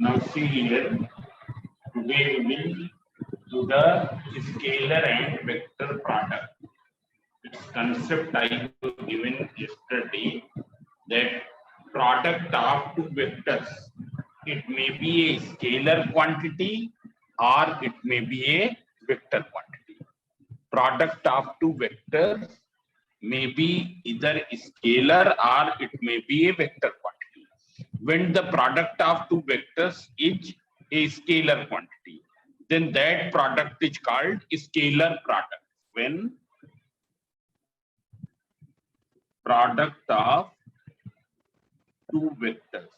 Now see here, today we will do the scalar and vector product. Its concept I have given yesterday, that product of two vectors, it may be a scalar quantity or it may be a vector quantity. Product of two vectors may be either scalar or it may be a vector quantity. When the product of two vectors is a scalar quantity, then that product is called scalar product. When product of two vectors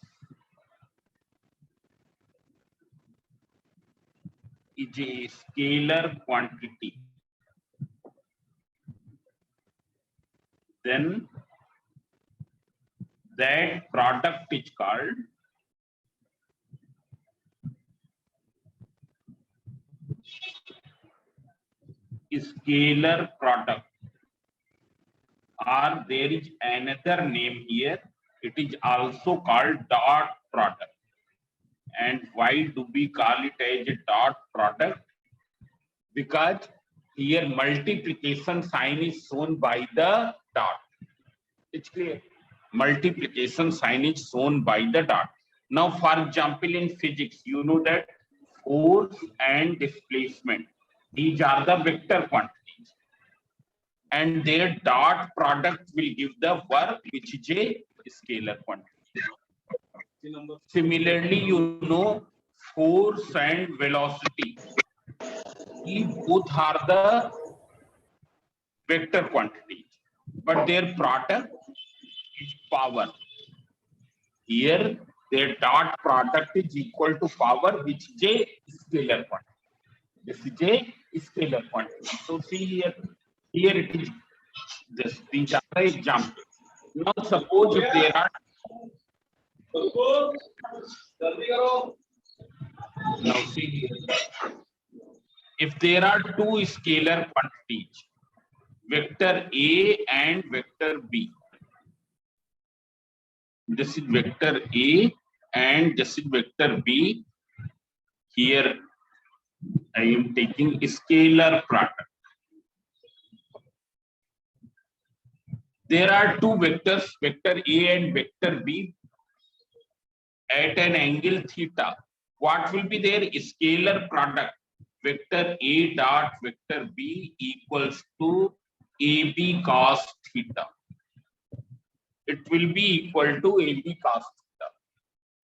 is a scalar quantity, then that product is called scalar product, or there is another name here, it is also called dot product. And why do we call it as a dot product? Because here multiplication sign is shown by the dot. It's clear. Multiplication sign is shown by the dot. Now, for example, in physics, you know that force and displacement, these are the vector quantities, and their dot product will give the work, which is a scalar quantity. Similarly, you know force and velocity, these both are the vector quantities, but their product is power. Here, their dot product is equal to power, which is a scalar quantity. This is a scalar quantity. So see here, here it is this. These are the examples. Now suppose if there are now see here, if there are two scalar quantities, vector A and vector B. This is vector A and this is vector B. Here I am taking scalar product. There are two vectors, vector A and vector B, at an angle theta. What will be their scalar product? Vector A dot vector B equals to AB cos theta. It will be equal to AB cos theta.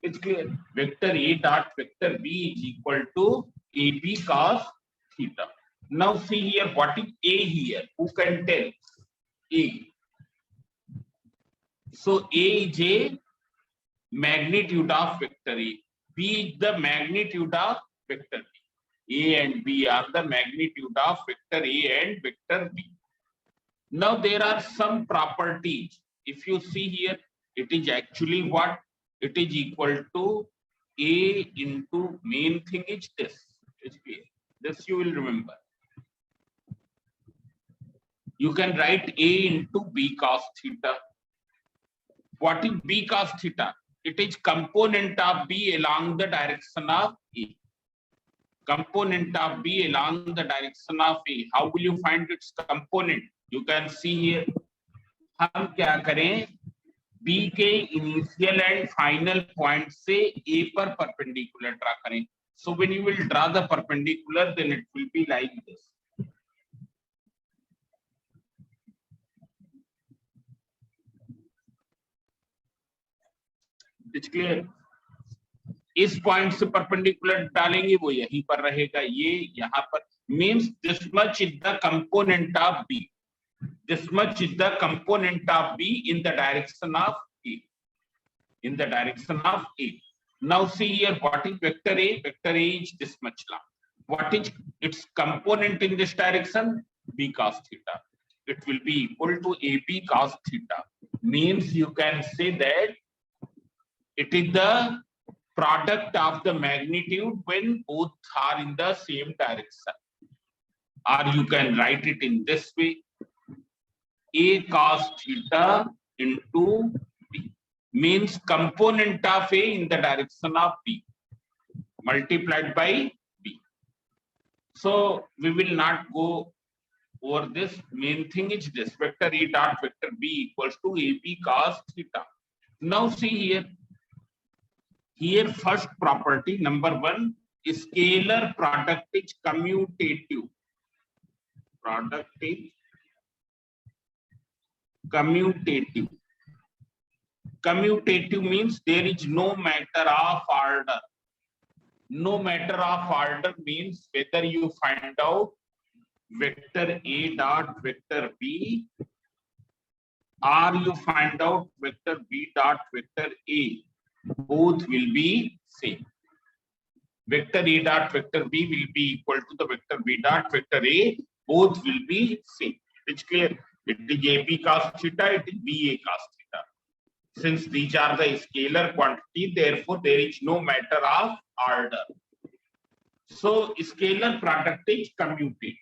It's clear. Vector A dot vector B is equal to AB cos theta. Now see here, what is A here? Who can tell? A. So A is a magnitude of vector A. B is the magnitude of vector B. A and B are the magnitude of vector A and vector B. Now there are some properties. If you see here, it is actually what? It is equal to A into main thing is this. This you will remember. You can write A into B cos theta. What is B cos theta? It is component of B along the direction of A. Component of B along the direction of A. How will you find its component? You can see here. हम क्या करें? B के initial and final point से A पर perpendicular draw करें. So when you will draw the perpendicular, then it will be like this. It's clear. इस point से perpendicular डालेंगे, वो यहीं पर रहेगा, ये यहाँ पर. Means this much is the component of B. This much is the component of B in the direction of A. In the direction of A. Now see here, what is vector A? Vector A is this much long. What is its component in this direction? B cos theta. It will be equal to AB cos theta. Means you can say that it is the product of the magnitude when both are in the same direction. Or you can write it in this way. A cos theta into B means component of A in the direction of B. multiplied by b. So we will not go over this. Main thing is this: vector A dot vector B equals to AB cos theta. Now see here. Here first property number one, scalar product is commutative. Product is commutative. Commutative means there is no matter of order. No matter of order means whether you find out vector A dot vector B or you find out vector B dot vector A, both will be same. Vector A dot vector B will be equal to the vector B dot vector A, both will be same. It's clear. It is AB cos theta, it is BA cos theta. Since these are the scalar quantity, therefore there is no matter of order. So scalar product is commutative.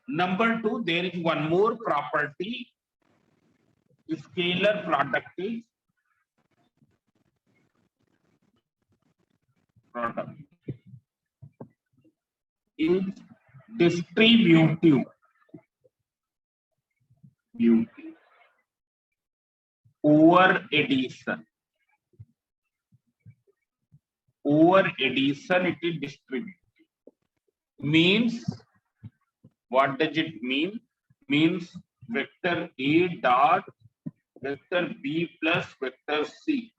Number two, there is one more property. Scalar product is distributive. Over addition. Over addition, it is distributive. Means, what does it mean? Means vector A dot vector B plus vector C.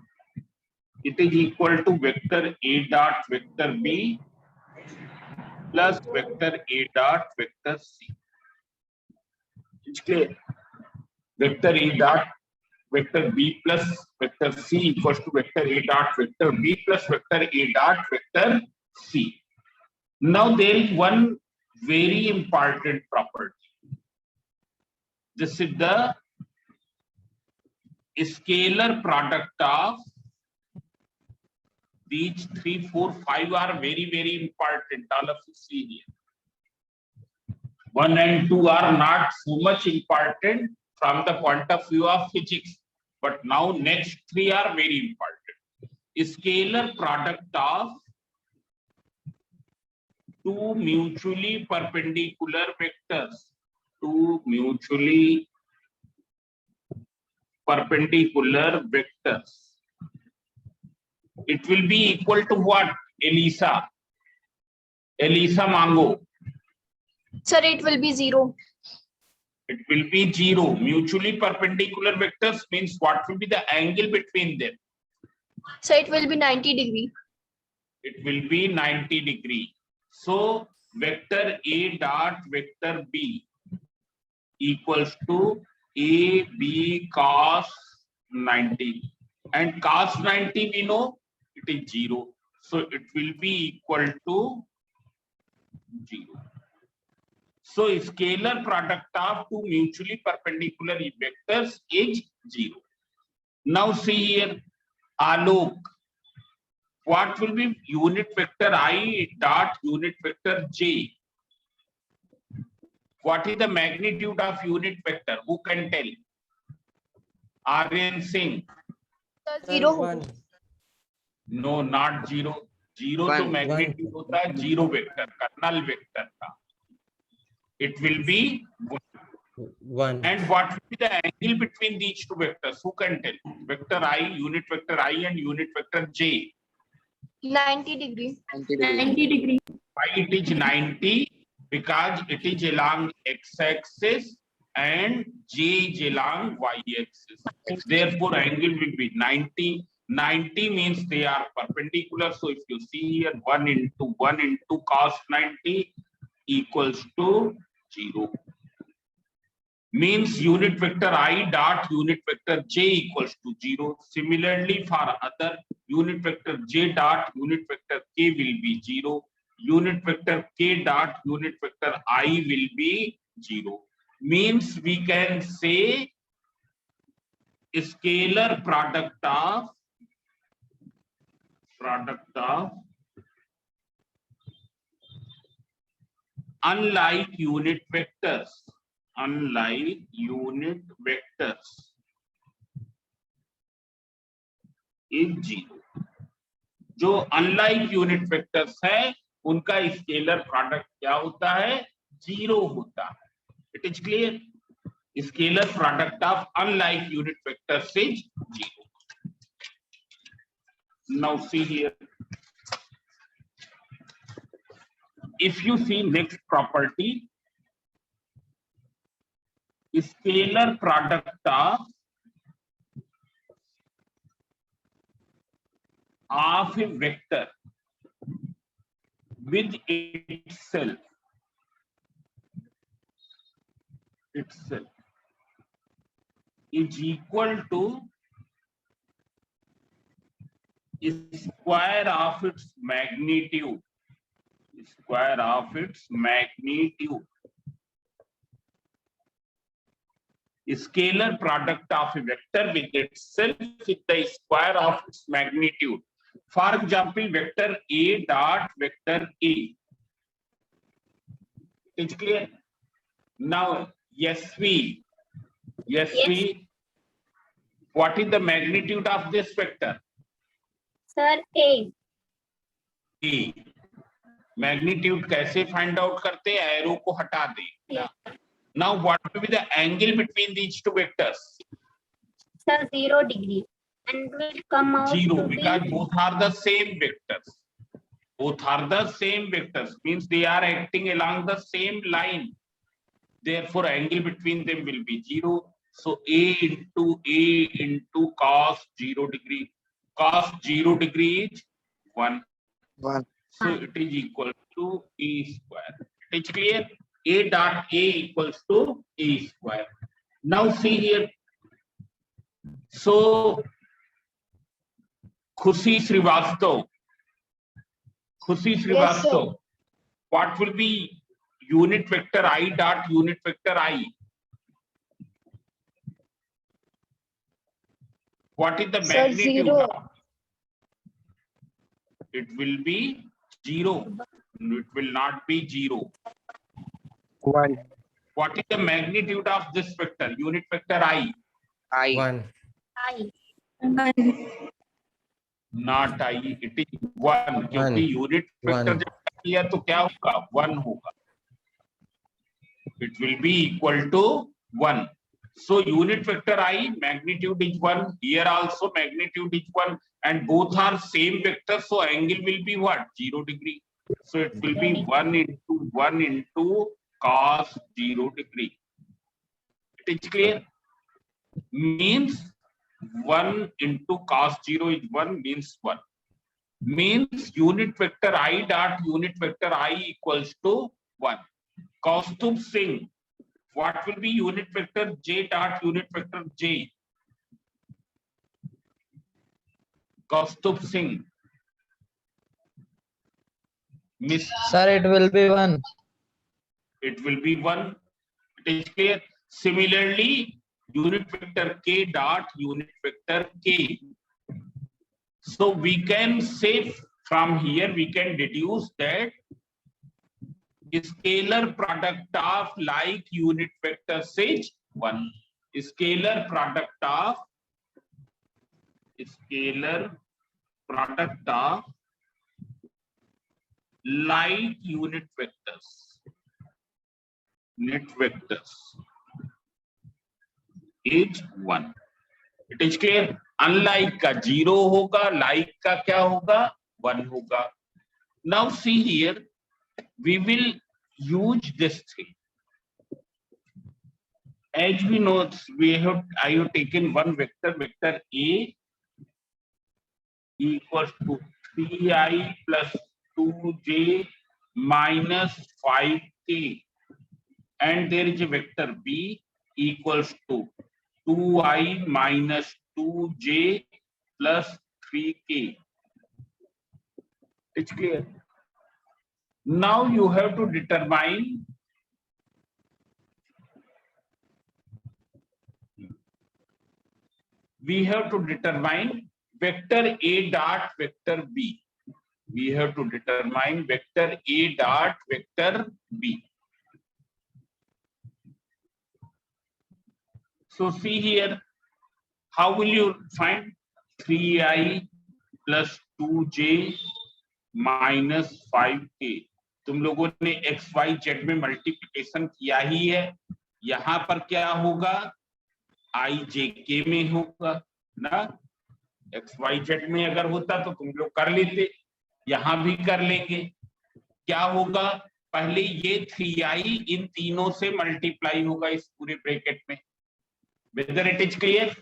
It is equal to vector A dot vector B plus vector A dot vector C. It's clear. Vector A dot vector B plus vector C equals to vector A dot vector B plus vector A dot vector C. Now there is one very important property. This is the scalar product of these 3, 4, 5 are very, very important. All of you see here. 1 and 2 are not so much important from the point of view of physics, but now next 3 are very important. Scalar product of two mutually perpendicular vectors. Two mutually perpendicular vectors. It will be equal to what, Elisa? Elisa Mango. Sir, it will be 0. It will be 0. Mutually perpendicular vectors means what will be the angle between them? So it will be 90 degree. It will be 90 degree. So vector A dot vector B equals to AB cos 90. And cos 90 we know it is 0. So it will be equal to 0. So scalar product of two mutually perpendicular vectors is 0. Now see here, Alok. What will be unit vector I dot unit vector J? What is the magnitude of unit vector? Who can tell? Aryan Singh. 0. 1. No, not 0. 0 तो magnitude होता है 0 vector का, null vector का. It will be 1. And what will be the angle between these two vectors? Who can tell? Vector I, unit vector I, and unit vector J. 90 degree. 90 degree. Why it is 90? Because it is along x-axis and J is along y-axis. Therefore, angle will be 90. 90 means they are perpendicular. So if you see here, 1 into cos 90 equals to 0. Means unit vector I dot unit vector J equals to 0. Similarly, for other unit vector J dot unit vector K will be 0. Unit vector K dot unit vector I will be 0. Means we can say scalar product of unlike unit vectors. Unlike unit vectors is 0. जो unlike unit vectors है उनका scalar product क्या होता है, zero होता है। It is clear? Scalar product of unlike unit vectors is zero. Now see here, if you see next property, scalar product of a vector with itself is equal to square of its magnitude, square of its magnitude. Scalar product of a vector with itself is the square of its magnitude. For example, vector A dot vector A. It's clear? Now, SV. What is the magnitude of this vector? Sir, A. A. Magnitude कैसे find out करते हैं? Arrow को हटा दे. Now, what will be the angle between these two vectors? Sir, 0 degree. And will come out Zero, to because be both are the same vectors. Both are the same vectors, means they are acting along the same line. Therefore, angle between them will be 0. So A into cos 0 degree. Cos 0 degree is 1. 1. So it is equal to A square. It is clear? A dot A equals to A square. Now see here. So Khushi Srivastav, what will be unit vector I dot unit vector I? What is the Sir, magnitude? 0. Of? It will be 0. It will not be 0. 1. What is the magnitude of this vector? Unit vector I? I. 1. I. Not I. It is 1. क्योंकि unit vector One. जब किया तो क्या होगा? 1 होगा. It will be equal to 1. So unit vector I, magnitude is 1. Here also magnitude is 1. And both are same vector. So angle will be what? 0 degree. So it will be 1 into cos 0 degree. It is clear? Means 1 into cos 0 is 1 means 1. Means unit vector I dot unit vector I equals to 1. Kaustubh Singh, what will be unit vector J dot unit vector J? Kaustubh Singh. Miss, Sir, it will be 1. it will be 1. It is clear. Similarly, unit vector K dot unit vector K. So we can say from here we can deduce that scalar product of like unit vectors is 1. Scalar product of like unit vectors is 1. It is clear? Unlike का 0 होगा, like का क्या होगा? 1 होगा. Now see here, we will use this thing. As we know, I have taken one vector A equals to 3i plus 2j minus 5k, and there is a vector B equals to 2i minus 2j plus 3k. It's clear? Now you have to determine vector A dot vector B. We have to determine vector A dot vector B. So see here, how will you find 3i plus 2j minus 5k। तुम लोगों ने x Y Z में multiplication किया ही है, यहां पर क्या होगा, आई जे के में होगा ना। एक्स वाई जेड में अगर होता तो तुम लोग कर लेते, यहां भी कर लेंगे। क्या होगा, पहले ये 3i इन तीनों से मल्टीप्लाई होगा इस पूरे ब्रैकेट में। Whether it is clear,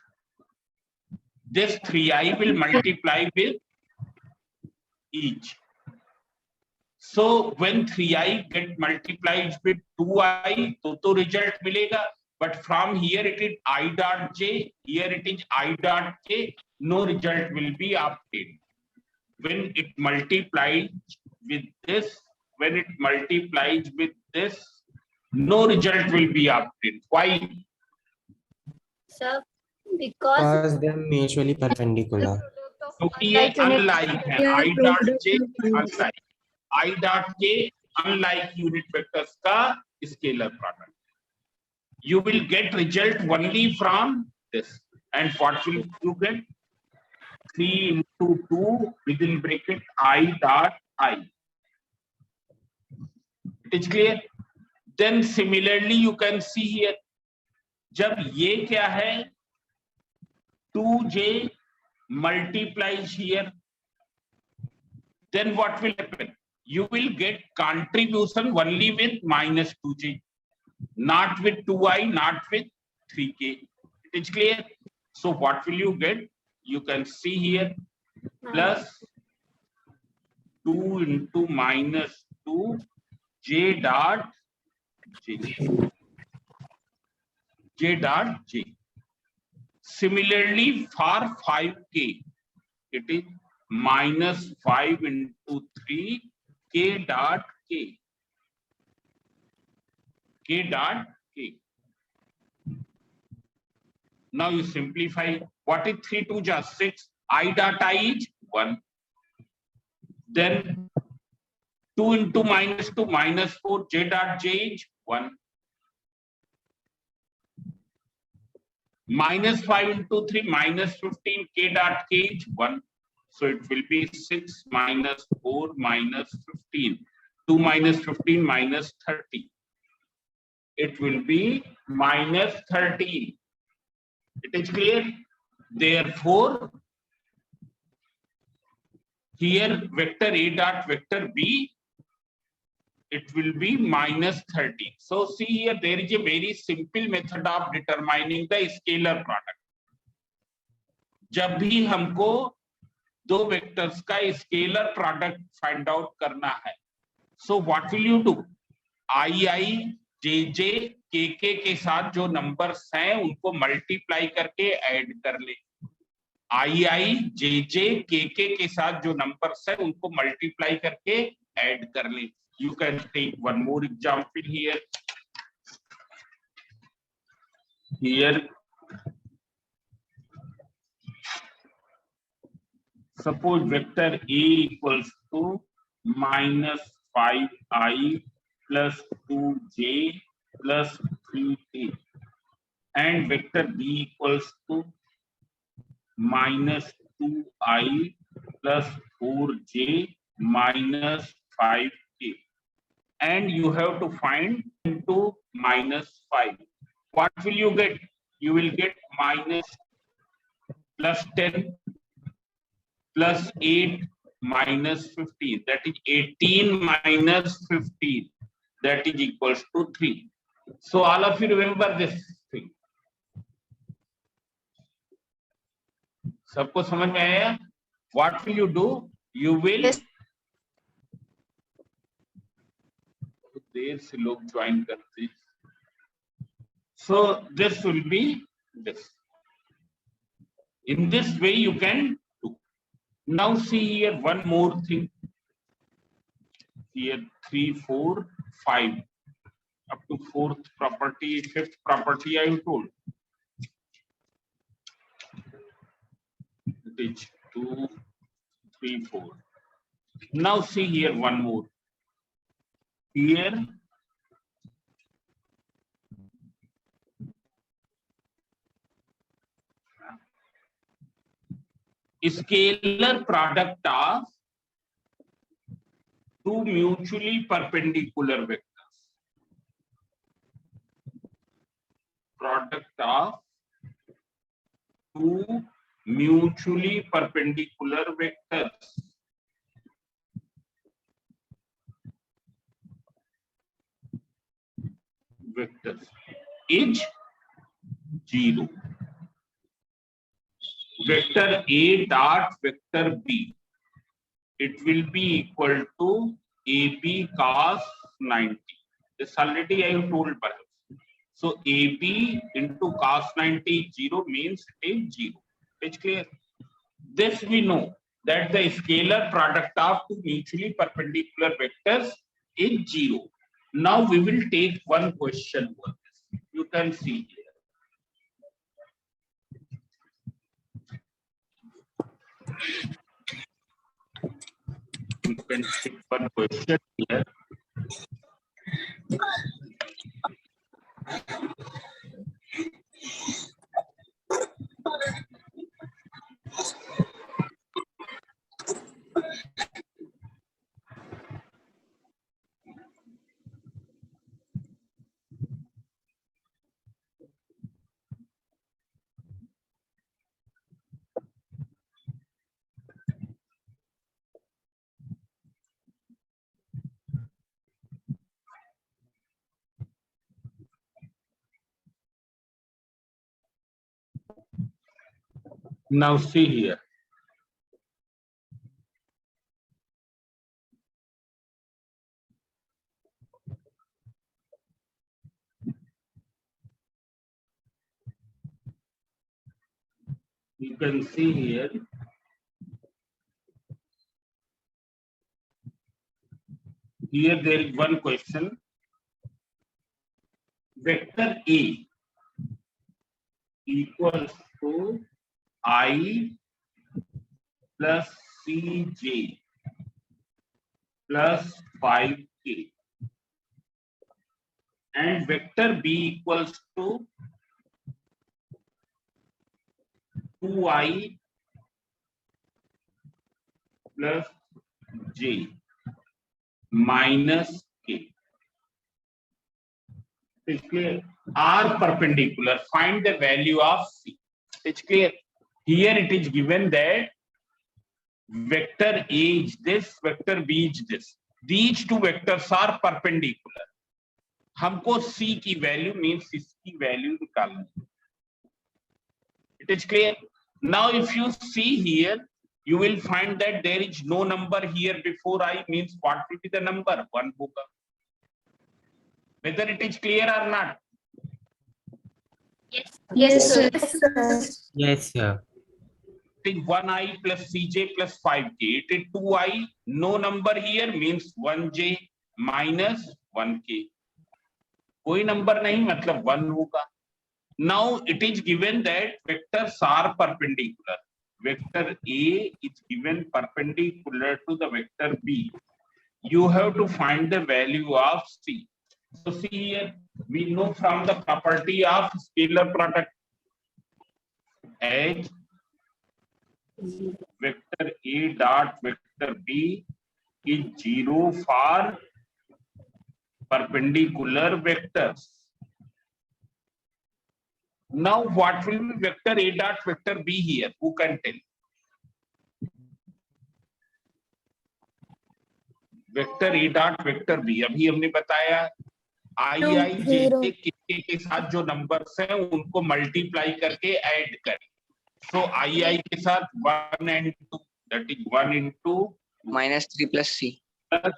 this 3i will multiply with each. So when 3i get multiplied with 2i, तो result मिलेगा. But from here it is I dot j, here it is I dot k, no result will be obtained. When it multiplies with this, when it multiplies with this, no result will be obtained. Why? Sir, because Because they are mutually perpendicular. क्योंकि ये unlike है, I dot j unlike, I dot k unlike unit vectors का scalar product. You will get result only from this. And what will you get? 3 into 2 within bracket I dot I. It is clear? Then similarly you can see here, जब ये क्या है, 2j multiplies here, then what will happen? You will get contribution only with minus 2j, not with 2i, not with 3k. It is clear? So what will you get? You can see here, plus 2 into minus 2 j dot j, j dot j. Similarly for 5k, it is minus 5 into 3 k dot k, k dot k. Now you simplify. What is 3 2 just 6? I dot I is 1. Then 2 into minus 2 minus 4, j dot j is 1. Minus 5 into 3 minus 15, k dot k is 1. So it will be 6 minus 4 minus 15. 2 minus 15 minus 30. It will be minus 13. It is clear? Therefore, here vector A dot vector B, it will be minus 13. So see here, there is a very simple method of determining the scalar product. जब भी हमको दो vectors का scalar product find out करना है, so what will you do, I I J J K K साथ जो numbers हैं उनको मल्टीप्लाई करके ऐड कर ले। आई आई जे जे के साथ जो नंबर्स हैं उनको मल्टीप्लाई करके ऐड कर ले। You can take one more example here. Suppose vector A equals to minus 5i plus 2j plus 3k, and vector B equals to minus 2i plus 4j minus 5k, and you have to find into minus 5. What will you get? You will get minus plus 10 plus 8 minus 15, that is 18 minus 15, that is equals to 3. So all of you remember this thing. सबको समझ में आया? What will you do? You will, Yes. देर से लोग join करते, so this will be this. In this way you can. Now see here one more thing. Here 3, 4, 5 up to 4th property, 5th property I have told. It is 2, 3, 4. Now see here one more. Here scalar product of two mutually perpendicular vectors. Product of two mutually perpendicular vectors. Vectors is 0. Vector A dot vector B, it will be equal to AB cos 90. This already I have told perhaps. So AB into cos 90 0 means it is 0. It's clear. This we know that the scalar product of two mutually perpendicular vectors is 0. Now we will take one question for this. You can see here. You can take one question here. Now see here. You can see here. Here there is one question. Vector A equals to I plus Cj plus 5k, and vector B equals to 2I plus j minus k. It's clear. Are perpendicular. Find the value of C. It's clear. Here it is given that vector A is this, vector B is this. These two vectors are perpendicular. हमको C की value means इसकी value निकालनी. It is clear. Now if you see here, you will find that there is no number here before I, means what will be the number? 1 होगा. Whether it is clear or not? Yes. Yes, sir. Yes, sir. It is 1I plus Cj plus 5k. It is 2I. No number here means 1j minus 1k. कोई number नहीं मतलब 1 होगा. Now it is given that vectors are perpendicular. Vector A is given perpendicular to the vector B. You have to find the value of C. So see here, we know from the property of scalar product as vector A dot vector B is 0 for perpendicular vectors. Now what will be vector A dot vector B here? Who can tell? Vector A dot vector B. अभी हमने बताया I किसके के साथ जो numbers हैं उनको multiply करके ऐड करें. So I के साथ 1 and 2, that is 1 into minus 3 plus C. plus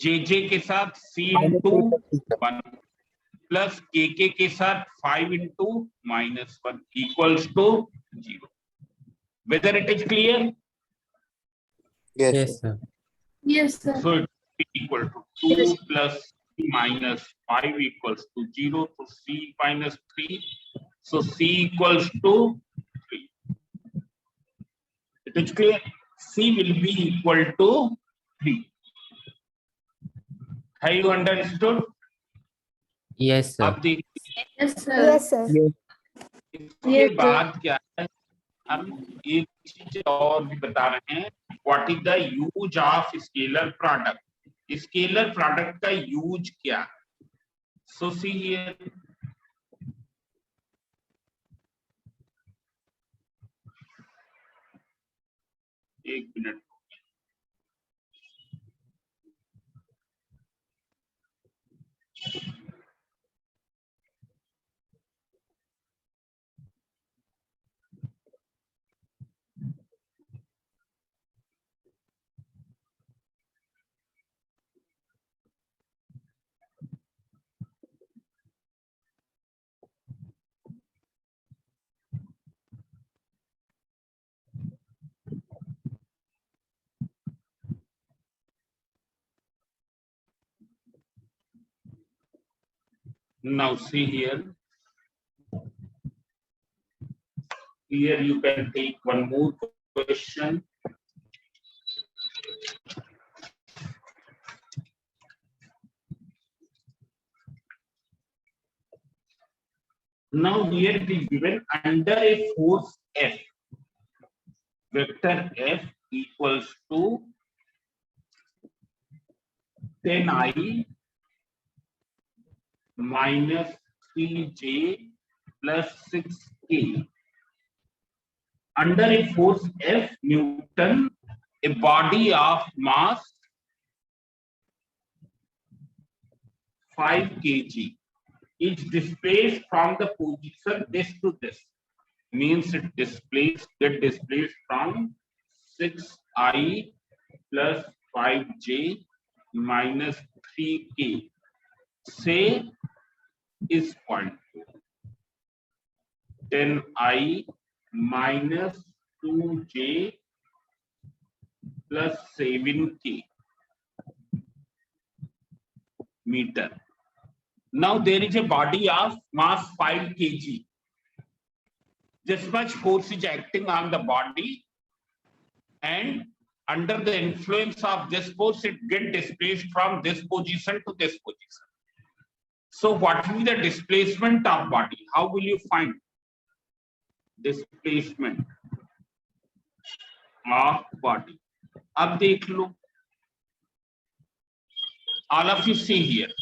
JJ के साथ C into 1 plus KK के साथ 5 into minus 1 equals to 0. Whether it is clear? Yes, sir. Yes, sir. So it is equal to 2 plus C minus 5 equals to 0. So C minus 3. So C equals to 3. It is clear. C will be equal to 3. Have you understood? Yes, sir. अब देखिए Yes, sir. इसके बाद क्या है, हम एक चीज और भी बता रहे हैं, what is the use of scalar product, scalar product का यूज क्या है। सो सी हियर, एक minute, now see here, here you can take one more question. Now here it is given, under a force F, vector F equals to 10I minus 3J plus 6K. Under a force F Newton, a body of mass 5 kg is displaced from the position this to this. Means it get displaced from 6I plus 5J minus 3K. Say is point 10I minus 2J plus 7K meter. Now there is a body of mass 5 kg. This much force is acting on the body, and under the influence of this force, it gets displaced from this position to this position. So what will be the displacement of body? How will you find displacement of body? अब देख लो, all of you see here,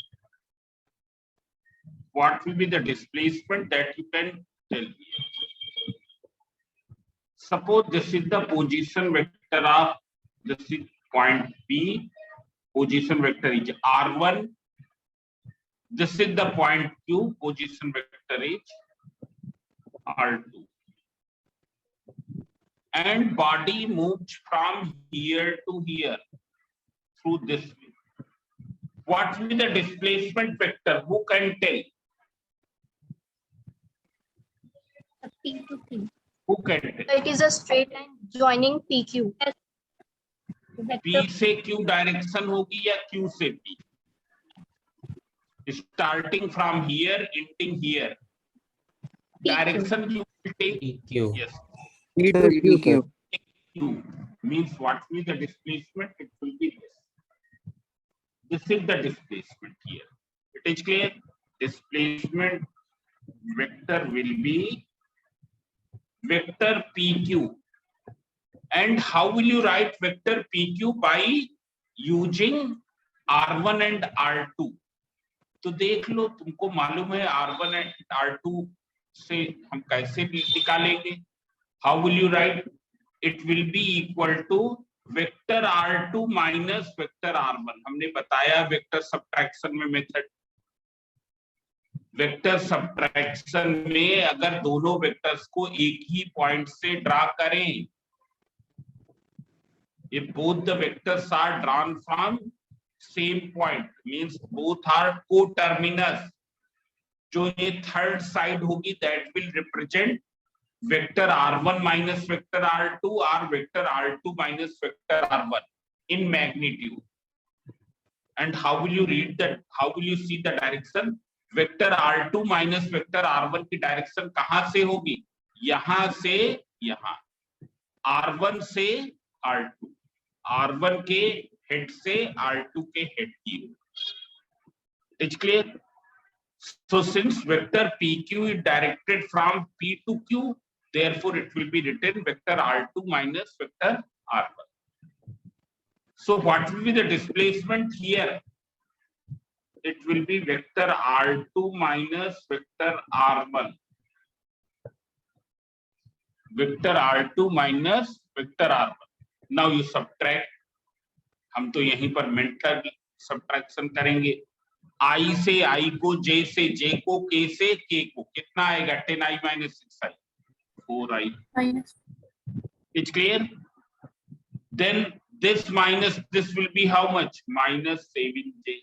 what will be the displacement that you can tell here. Suppose this is the position vector of, this is point P, position vector is R1, this is the point Q, position vector is R2, and body moves from here to here through this way. What will be the displacement vector? Who can tell? P to Q. Who can tell? It is a straight line joining PQ. P से Q direction होगी या Q से P? Starting from here, ending here. Direction you will take. PQ. Yes. P to Q. Q means what will be the displacement? It will be this. This is the displacement here. It is clear. Displacement vector will be vector PQ. And how will you write vector PQ? By using R1 and R2. तो देख लो, तुमको मालूम है R1 and R2 से हम कैसे भी निकालेंगे. How will you write? It will be equal to vector R2 minus vector R1. हमने बताया वेक्टर सब्ट्रैक्शन में मेथड. वेक्टर सब्ट्रैक्शन में अगर दोनों वेक्टर्स को एक ही पॉइंट से ड्रा करें, if both the vectors are drawn from same point, means both are co-terminus, जो ये थर्ड साइड होगी that will represent vector R1 minus vector R2 or vector R2 minus vector R1 in magnitude. And how will you read that? How will you see the direction? Vector R2 minus vector R1 की direction कहां से होगी? यहां से यहां, R1 से R2, R1 के head से R2 के हेड की. It's clear? So since vector PQ is directed from P to Q, Therefore, it will be written vector R2 minus vector R1. So what will be the displacement here? It will be vector R2 minus vector R1. Vector R2 minus vector R1. Now you subtract. हम तो यहीं पर mental subtraction करेंगे. I से I को, J से J को, K से K को. कितना आएगा? 10I minus 6I. 4I. It's clear? Then this minus this will be how much? Minus 7J.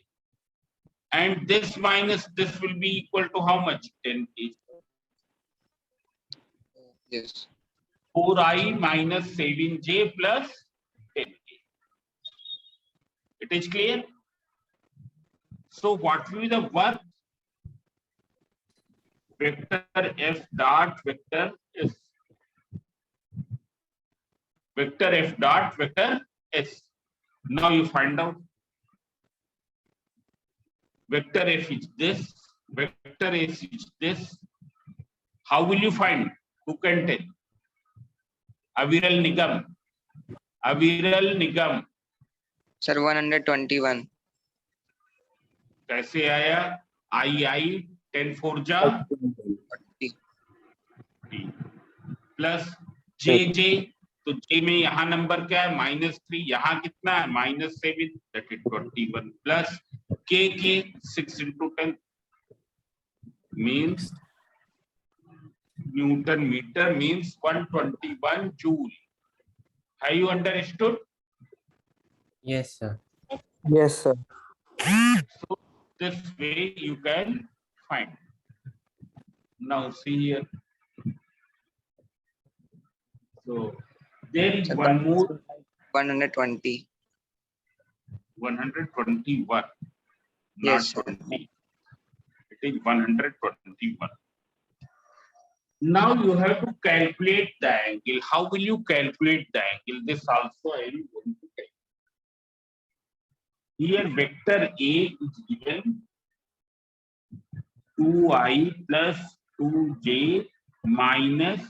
And this minus this will be equal to how much? 10K. Yes. 4I minus 7J plus 10K. It is clear? So what will be the work? Vector F dot vector S. Vector F dot vector S. Now you find out. Vector F is this. Vector S is this. How will you find? Who can tell? Aviral Nigam. Aviral Nigam. Sir, 121. कैसे आया? I 10 4 जा 40. Plus J. तो J में यहाँ number क्या है? -3. यहाँ कितना है? -7. That is 21 plus K 6 into 10 means Newton meter means 121 joule. Have you understood? Yes, sir. Yes, sir. So this way you can find. Now see here. So there is one more 120. 121. Yes, Not sir. 20. It is 121. Now you have to calculate the angle. How will you calculate the angle? This also I am going to tell you. Here vector A is given 2I plus 2J minus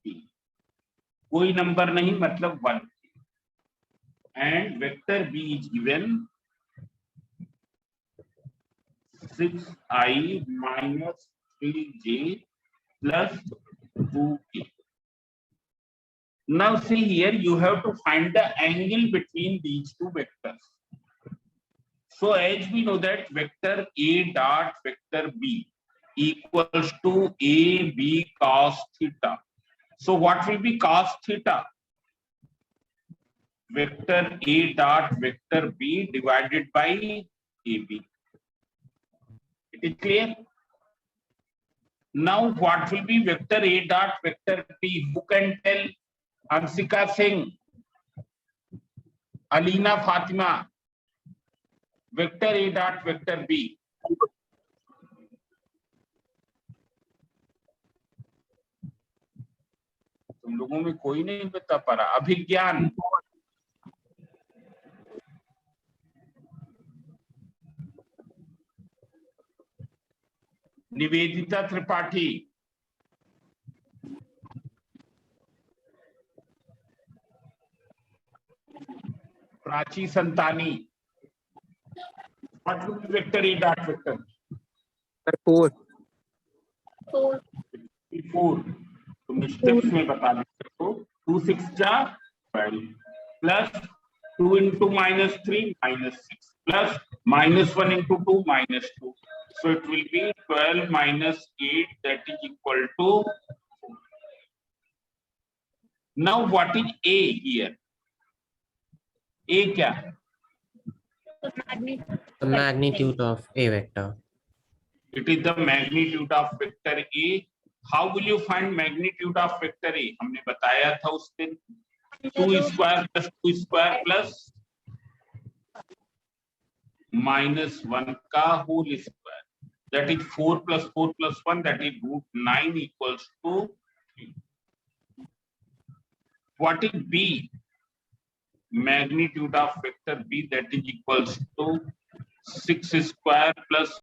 B. कोई number नहीं, मतलब 1. And vector B is given 6I minus 3J plus 2K. Now see here, you have to find the angle between these two vectors. So as we know that vector A dot vector B equals to AB cos theta. So what will be cos theta? Vector A dot vector B divided by AB. It is clear? Now what will be vector A dot vector B? Who can tell? Ansika Singh, Alina Fatima. Vector A dot vector B. तुम लोगों में कोई नहीं बता पा रहा. अभिज्ञान. Nivedita Tripathi. Prachi संतानी. What will be vector A dot vector? Sir, 4. 4. तुम steps में बता देते हो. 2 6 जा 12 plus 2 into -3 -6 plus -1 into 2 -2. So it will be 12 minus 8, that is equal to 4. Now what is A here? A क्या है? The magnitude of A vector. It is the magnitude of vector A. How will you find magnitude of vector A? हमने बताया था उस दिन. 2 square plus 2 square plus -1 का whole square. That is 4 plus 4 plus 1. That is √9 equals to 3. What is B? Magnitude of vector B, that is equals to 6 square plus